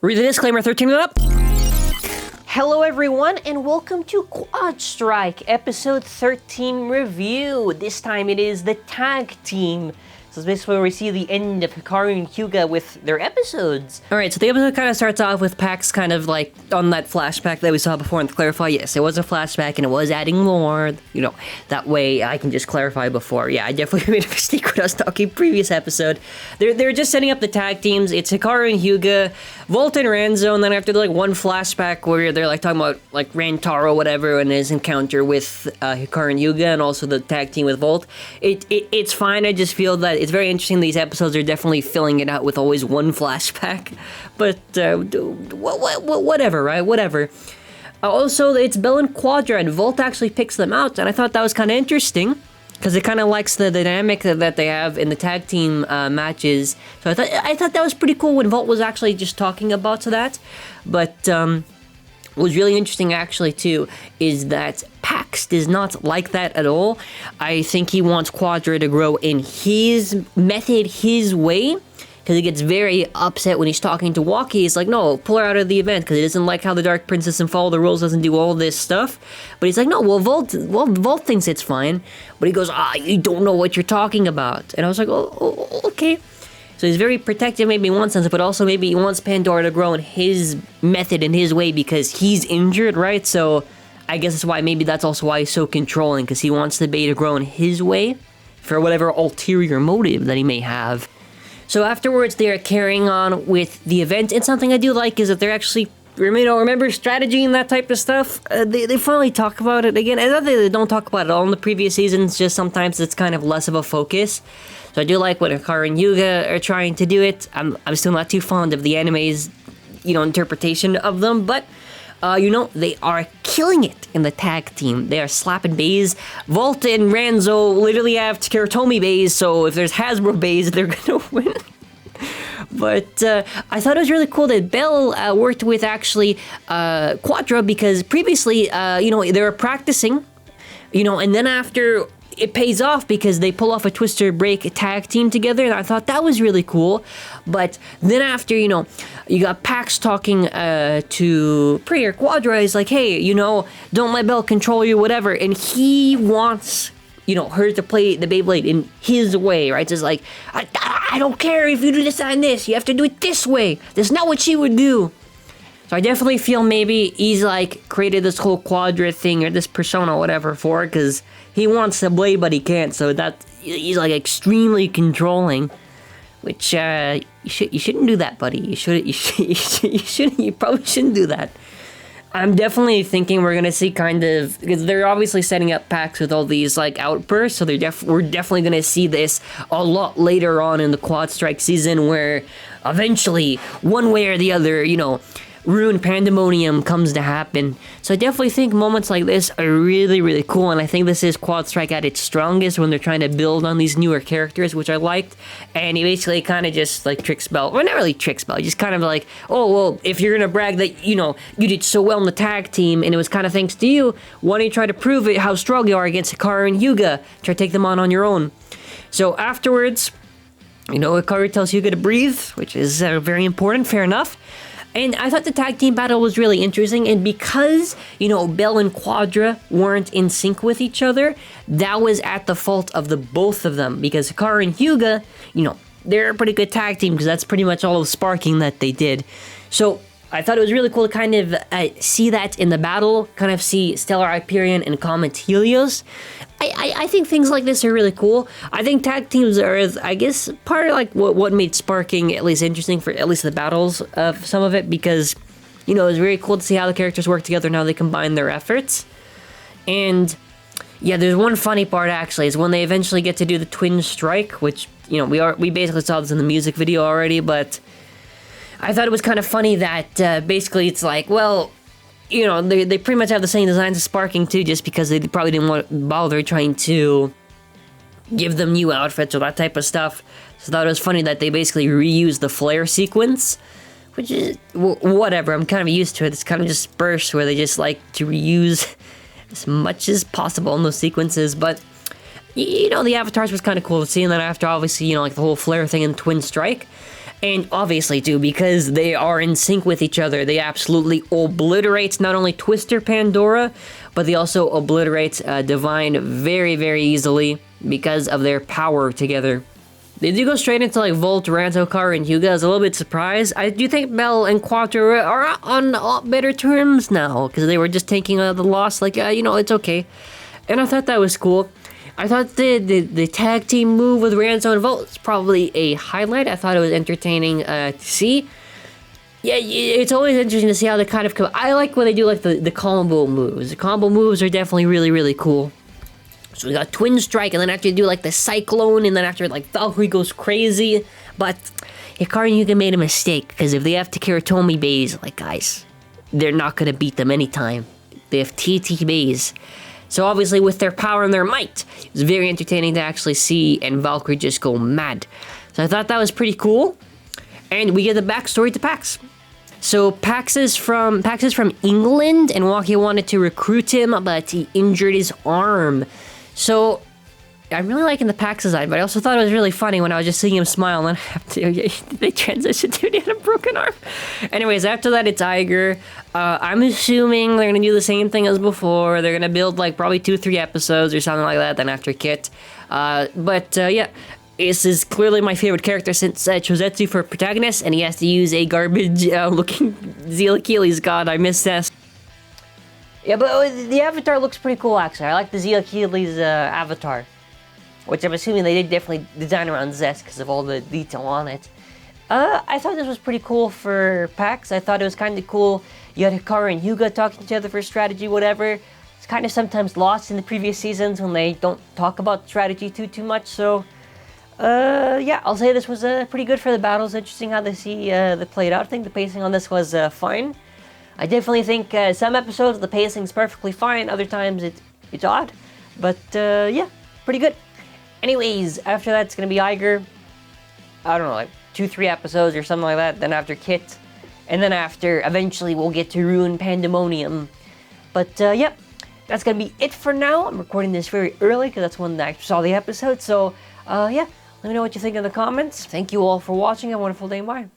Read the disclaimer 13 and up. Hello everyone and welcome to QuadStrike episode 13 review. This time it is the tag team. So this is where we see the end of Hikaru and Hyuga with their episodes. Alright, so the episode kind of starts off with Pax kind of like on that flashback that we saw before, and to clarify, yes, it was a flashback and it was adding lore. You know, that way I can just clarify before. Yeah, I definitely made a mistake when I was talking previous episode. They're just setting up the tag teams. It's Hikaru and Hyuga, VALT and Ranzo, and then after like one flashback where they're like talking about like Rantaro, whatever, and his encounter with Hikaru and Hyuga, and also the tag team with VALT. It's fine. I just feel that it's very interesting. These episodes are definitely filling it out with always one flashback, but whatever, right? Whatever. Also, it's Bell and Quadra, and VALT actually picks them out, and I thought that was kind of interesting because it kind of likes the dynamic that they have in the tag team matches. So I thought that was pretty cool when VALT was actually just talking about that. But what was really interesting actually too is that Pax does not like that at all. I think he wants Quadra to grow in his method, his way, because he gets very upset when he's talking to Waki. He's like, no, pull her out of the event, because he doesn't like how the Dark Princess and Follow the Rules doesn't do all this stuff. But he's like, no, well, VALT thinks it's fine. But he goes, you don't know what you're talking about. And I was like, oh okay. So he's very protective maybe in one sense, but also maybe he wants Pandora to grow in his method, in his way, because he's injured, right? So I guess that's why, maybe that's also why he's so controlling, because he wants the Bay to grow in his way for whatever ulterior motive that he may have. So afterwards, they are carrying on with the event, and something I do like is that they're actually, remember strategy and that type of stuff? They finally talk about it again. And not that they don't talk about it all in the previous seasons, just sometimes it's kind of less of a focus. So I do like when Hikaru and Hyuga are trying to do it. I'm still not too fond of the anime's, interpretation of them, but they are killing it in the tag team. They are slapping bays. VALT and Ranzo literally have TOMY bays, so if there's HASBRO bays, they're gonna win. But I thought it was really cool that Bell worked with actually Quadra, because previously, they were practicing, and then after it pays off because they pull off a Twister Break tag team together, and I thought that was really cool. But then after, you got Pax talking to Prayer. Quadra is like, hey, don't let Bell control you, whatever, and he wants her to play the Beyblade in his way, right? Just like, I don't care if you do this and this, you have to do it this way. That's not what she would do. So I definitely feel maybe he's like created this whole Quadra thing or this persona, whatever, for it, because he wants to play but he can't. So that he's like extremely controlling, which you shouldn't do that, buddy. You probably shouldn't do that. I'm definitely thinking we're gonna see because they're obviously setting up Pax with all these like outbursts, so we're definitely gonna see this a lot later on in the QuadStrike season, where eventually, one way or the other, Ruin Pandemonium comes to happen. So I definitely think moments like this are really, really cool, and I think this is QuadStrike at its strongest when they're trying to build on these newer characters, which I liked. And he basically kind of just like tricks Bell, well, not really tricks Bell, just kind of like, oh well, if you're gonna brag that you did so well in the tag team and it was kind of thanks to you, why don't you try to prove it, how strong you are against Hikaru and Hyuga? Try to take them on your own. So afterwards, Hikaru tells Hyuga to breathe, which is very important. Fair enough. And I thought the tag team battle was really interesting, and because, Bell and Quadra weren't in sync with each other, that was at the fault of the both of them, because Hikaru and Hyuga, they're a pretty good tag team, because that's pretty much all of sparking that they did. So I thought it was really cool to kind of see that in the battle, kind of see Stellar Hyperion and Comet Helios. I think things like this are really cool. I think tag teams are, I guess, part of like what made sparking at least interesting for at least the battles of some of it, because, it was very cool to see how the characters work together and how they combine their efforts. And yeah, there's one funny part actually, is when they eventually get to do the twin strike, which, we basically saw this in the music video already, but I thought it was kind of funny that basically it's like, well, they pretty much have the same designs as Sparking too, just because they probably didn't want to bother trying to give them new outfits or that type of stuff. So I thought it was funny that they basically reused the flare sequence, which is whatever. I'm kind of used to it. It's kind of just bursts where they just like to reuse as much as possible in those sequences. But the avatars was kind of cool seeing that after, obviously, like the whole flare thing in Twin Strike. And obviously, too, because they are in sync with each other, they absolutely obliterate not only Twister Pandora, but they also obliterate Divine very, very easily because of their power together. They do go straight into like VALT, Rantocar, and Hyuga. I was a little bit surprised. I do think Bell and Quattro are on a lot better terms now, because they were just taking the loss like, you know, it's okay. And I thought that was cool. I thought the tag team move with Ranzo and VALT was probably a highlight. I thought it was entertaining to see. Yeah, it's always interesting to see how they kind of come. I like when they do like the combo moves. The combo moves are definitely really, really cool. So we got Twin Strike, and then after you do like the Cyclone, and then after like Valkyrie goes crazy. But Hikaru and Hyuga made a mistake, because if they have TAKARA TOMY bays, like guys, they're not going to beat them anytime. They have TT bays. So obviously with their power and their might, it's very entertaining to actually see, and Valkyrie just go mad. So I thought that was pretty cool. And we get the backstory to Pax. So Pax is from England, and Waki wanted to recruit him, but he injured his arm. So I'm really liking the Pax design, but I also thought it was really funny when I was just seeing him smile, and then they transitioned to he had a broken arm. Anyways, after that it's Iger. I'm assuming they're gonna do the same thing as before. They're gonna build like probably 2-3 episodes or something like that. Then after Kit, yeah. This is clearly my favorite character since Chozetsu for protagonist, and he has to use a garbage-looking Zeal Achilles god. I miss this. Yeah, but the avatar looks pretty cool, actually. I like the Zeal Achilles avatar, which I'm assuming they did definitely design around Zest because of all the detail on it. I thought this was pretty cool for PAX. I thought it was kind of cool. You had Hikaru and Hyuga talking to each other for strategy, whatever. It's kind of sometimes lost in the previous seasons when they don't talk about strategy too much, so... yeah, I'll say this was pretty good for the battles. Interesting how they played out. I think the pacing on this was fine. I definitely think some episodes the pacing's perfectly fine. Other times it's odd, but yeah, pretty good. Anyways, after that it's gonna be Iger. I don't know, like 2-3 episodes or something like that. Then after Kit, and then after eventually we'll get to Ruin Pandemonium. But yeah, that's gonna be it for now. I'm recording this very early because that's when I saw the episode. So yeah. Let me know what you think in the comments. Thank you all for watching. Have a wonderful day. Bye.